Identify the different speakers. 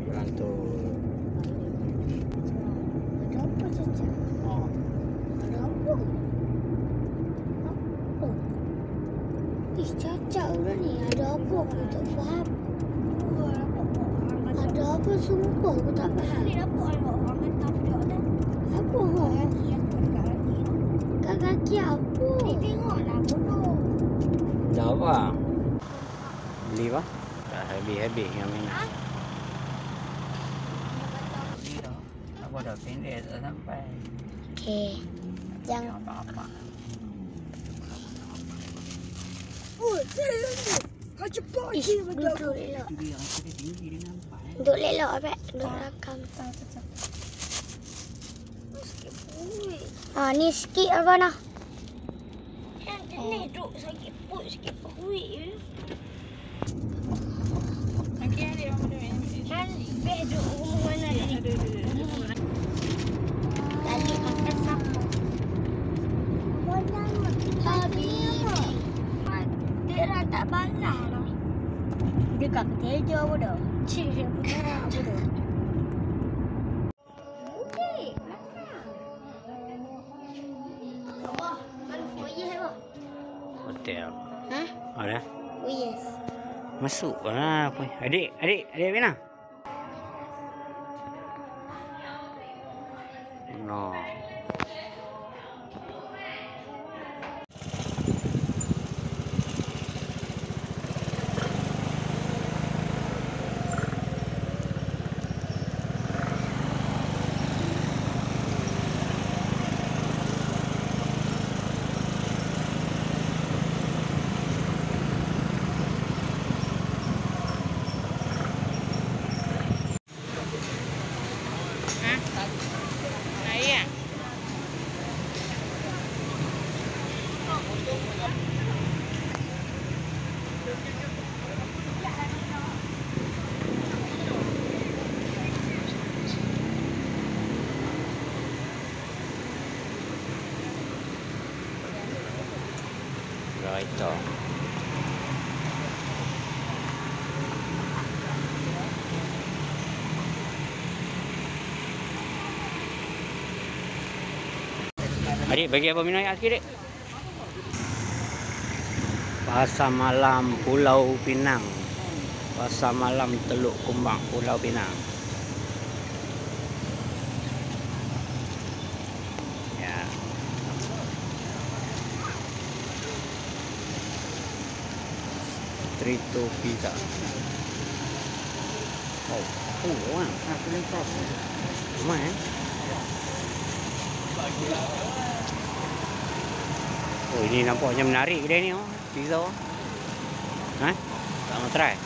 Speaker 1: Berantul.
Speaker 2: Ada apa Caca?
Speaker 1: Oh.
Speaker 2: Ada apa? Apa? Ih Caca udah nih. Ada apa? Aku tak faham. Ada apa sumpah aku tak faham. Apa? Kat kaki apa?
Speaker 3: Tengoklah bodoh.
Speaker 1: Dah apa? Beli apa? Dah habis-habis yang ni. Aku dah pendek tak sampai.
Speaker 2: Okey. Jangan
Speaker 1: apa-apa.
Speaker 3: Oh, serius. Kau cepat je macam
Speaker 2: duduk elok.
Speaker 1: Dia rasa dia tinggi dia nampak.
Speaker 2: Duduk elok Abang. Duduk rakam. Ah ni sikit apa nah?
Speaker 3: Ni duduk sakit perut sikit perut.
Speaker 4: Okey, adik orang duduk ni.
Speaker 3: Kan beh duduk rumah mana ni?
Speaker 2: Lagi makan siapa? Habis.
Speaker 3: Dia dah tak balas lah.
Speaker 2: Dia kat keja bodoh. Cik dia punya bodoh.
Speaker 3: Okey.
Speaker 2: Wah, mana foyer apa?
Speaker 1: Hotel.
Speaker 2: Hah?
Speaker 1: Ada?
Speaker 2: Oh yes.
Speaker 1: Masuk lah. Adik mana? No.
Speaker 4: Ayah.
Speaker 1: Kereta. Adik, bagi apa minum air sikit, Dik? Pasar Malam Pulau Pinang. Pasar Malam Teluk Kumbang Pulau Pinang. Ya. Trito Pizza. Oh, wah, aku lintas. Mana? Oh, ini nampaknya menarik kedai ni. Pizza. Ha? Tak mau try?